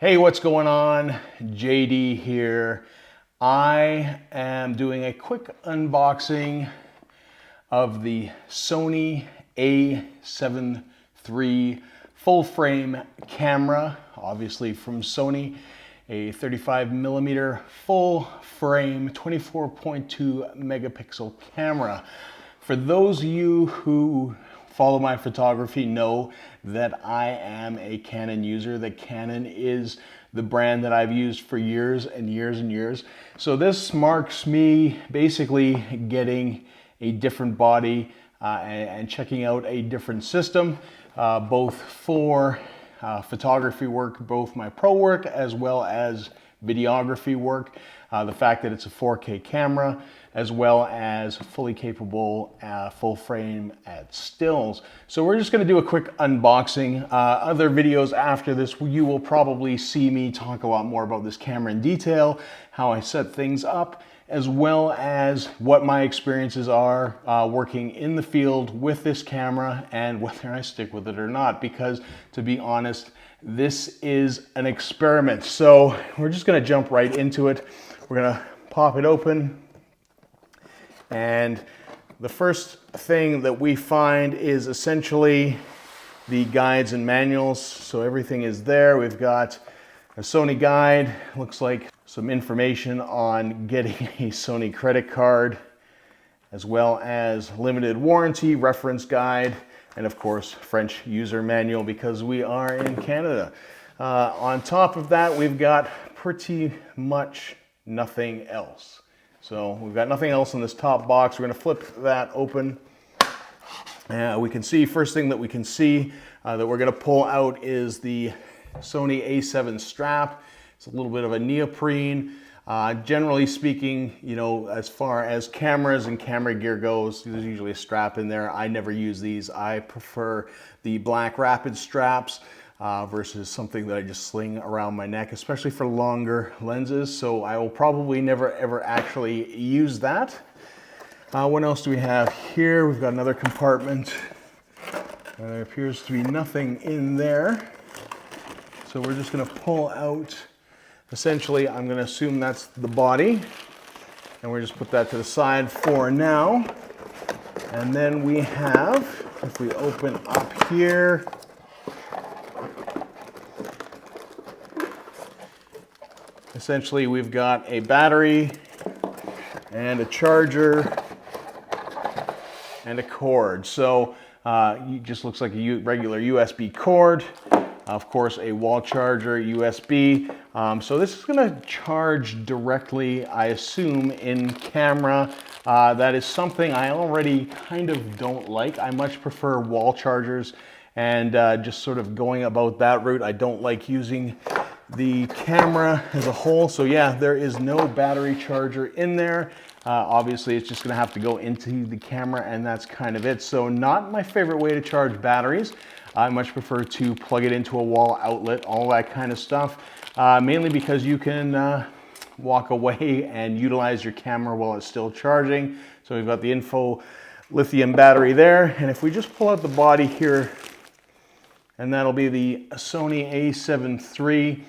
Hey, what's going on? JD here. I am doing a quick unboxing of the Sony A7 III full frame camera, obviously from Sony, a 35mm full frame 24.2 megapixel camera. For those of you who follow my photography know that I am a Canon user, that Canon is the brand that I've used for years and years and years. So this marks me basically getting a different body and checking out a different system, both for photography work, both my pro work as well as videography work. The fact that it's a 4K camera, as well as fully capable full frame at stills. So we're just going to do a quick unboxing. Other videos after this, you will probably see me talk a lot more about this camera in detail, how I set things up, as well as what my experiences are working in the field with this camera and whether I stick with it or not, because to be honest, this is an experiment. So we're just going to jump right into it. We're going to pop it open. And the first thing that we find is essentially the guides and manuals. So everything is there. We've got a Sony guide, looks like some information on getting a Sony credit card, as well as limited warranty, reference guide, and of course French user manual because we are in Canada. On top of that, we've got pretty much nothing else. So we've got nothing else in this top box. We're going to flip that open. We can see, first thing that we can see that we're going to pull out is the Sony A7 strap. It's a little bit of a neoprene. Generally speaking, you know, as far as cameras and camera gear goes, there's usually a strap in there. I never use these. I prefer the black rapid straps versus something that I just sling around my neck, especially for longer lenses. So I will probably never ever actually use that. What else do we have here? We've got another compartment. There appears to be nothing in there. So we're just going to pull out, essentially, I'm going to assume that's the body. And we're just put that to the side for now. And then we have, if we open up here, essentially we've got a battery and a charger and a cord. So it just looks like a regular USB cord. Of course, a wall charger, USB. So this is going to charge directly, I assume, in camera. That is something I already kind of don't like. I much prefer wall chargers and just sort of going about that route. I don't like using the camera as a whole. So yeah, there is no battery charger in there. Obviously, it's just going to have to go into the camera, and that's kind of it. So not my favorite way to charge batteries. I much prefer to plug it into a wall outlet, all that kind of stuff, mainly because you can walk away and utilize your camera while it's still charging. So we've got the info lithium battery there, and if we just pull out the body here, and that'll be the Sony A7 III.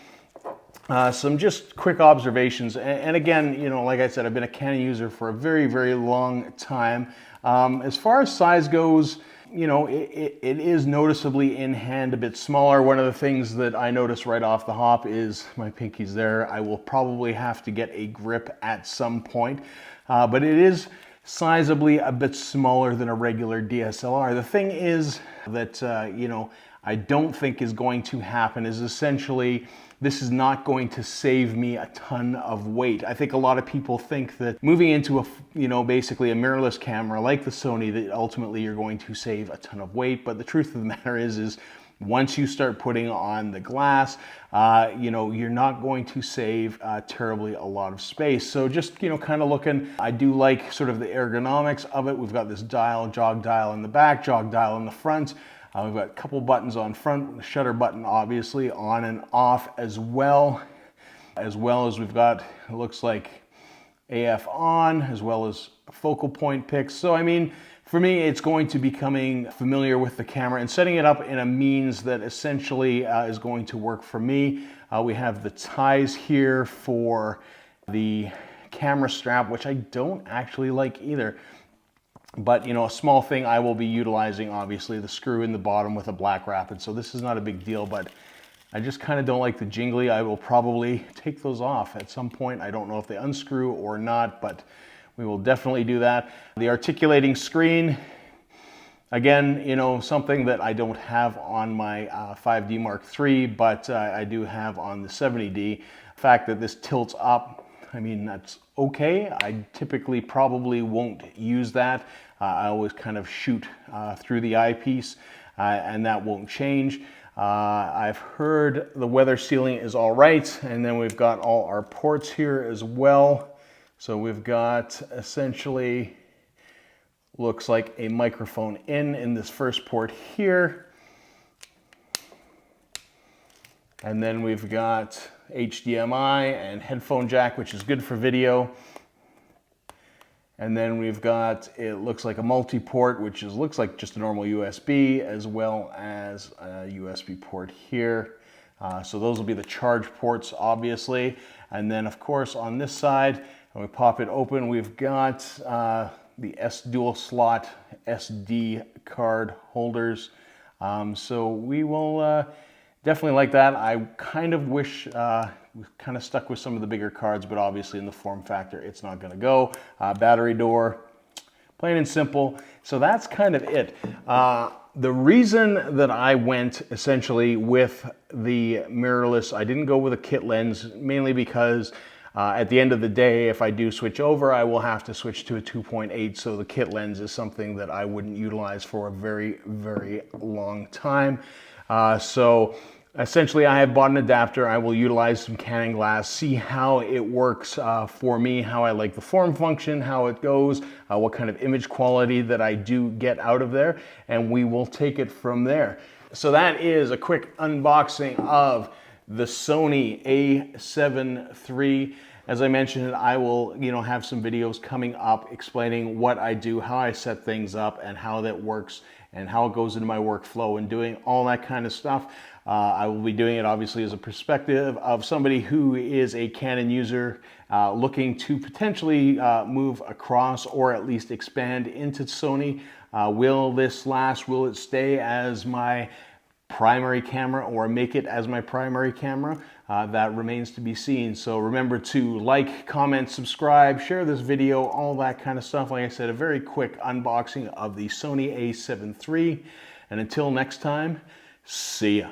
Some just quick observations, and again, you know, like I said, I've been a Canon user for a very, very long time. As far as size goes, you know, it is noticeably in hand a bit smaller. One of the things that I noticed right off the hop is my pinky's there. I will probably have to get a grip at some point, but it is sizably a bit smaller than a regular DSLR. The thing is that, you know, I don't think is going to happen is essentially this is not going to save me a ton of weight. I think a lot of people think that moving into a, you know, basically a mirrorless camera like the Sony, that ultimately you're going to save a ton of weight. But the truth of the matter is once you start putting on the glass, you know, you're not going to save terribly a lot of space. So just, you know, kind of looking, I do like sort of the ergonomics of it. We've got this dial, jog dial in the back, jog dial in the front. We've got a couple buttons on front, the shutter button obviously on and off as well as we've got, it looks like AF on, as well as focal point picks. So I mean, For me, it's going to becoming familiar with the camera and setting it up in a means that essentially is going to work for me. We have the ties here for the camera strap, which I don't actually like either. But, you know, a small thing I will be utilizing, obviously, the screw in the bottom with a black rapid. So this is not a big deal, but I just kind of don't like the jingly. I will probably take those off at some point. I don't know if they unscrew or not, but we will definitely do that. The articulating screen, again, you know, something that I don't have on my 5D Mark III, but I do have on the 70D. The fact that this tilts up, I mean, that's okay. I typically probably won't use that. I always kind of shoot through the eyepiece, and that won't change. I've heard the weather sealing is all right, and then we've got all our ports here as well. So we've got essentially, looks like a microphone in this first port here. And then we've got HDMI and headphone jack, which is good for video. And then we've got, it looks like a multi-port, which looks like just a normal USB, as well as a USB port here. So those will be the charge ports, obviously. And then, of course, on this side, when we pop it open, we've got the dual slot SD card holders. So we will definitely like that. I kind of wish we kind of stuck with some of the bigger cards, but obviously in the form factor, it's not going to go. Battery door, plain and simple. So that's kind of it. The reason that I went essentially with the mirrorless, I didn't go with a kit lens, mainly because at the end of the day, if I do switch over, I will have to switch to a 2.8. So the kit lens is something that I wouldn't utilize for a very, very long time. So essentially, I have bought an adapter. I will utilize some Canon glass, see how it works for me, how I like the form function, how it goes, what kind of image quality that I do get out of there, and we will take it from there. So that is a quick unboxing of the Sony A7 III. As I mentioned, I will, have some videos coming up explaining what I do, how I set things up, and how that works, and how it goes into my workflow, and doing all that kind of stuff. I will be doing it obviously as a perspective of somebody who is a Canon user looking to potentially move across or at least expand into Sony. Will this last? Will it stay as my primary camera or make it as my primary camera? That remains to be seen. So remember to like, comment, subscribe, share this video, all that kind of stuff. Like I said, a very quick unboxing of the Sony A7 III. And until next time, see ya.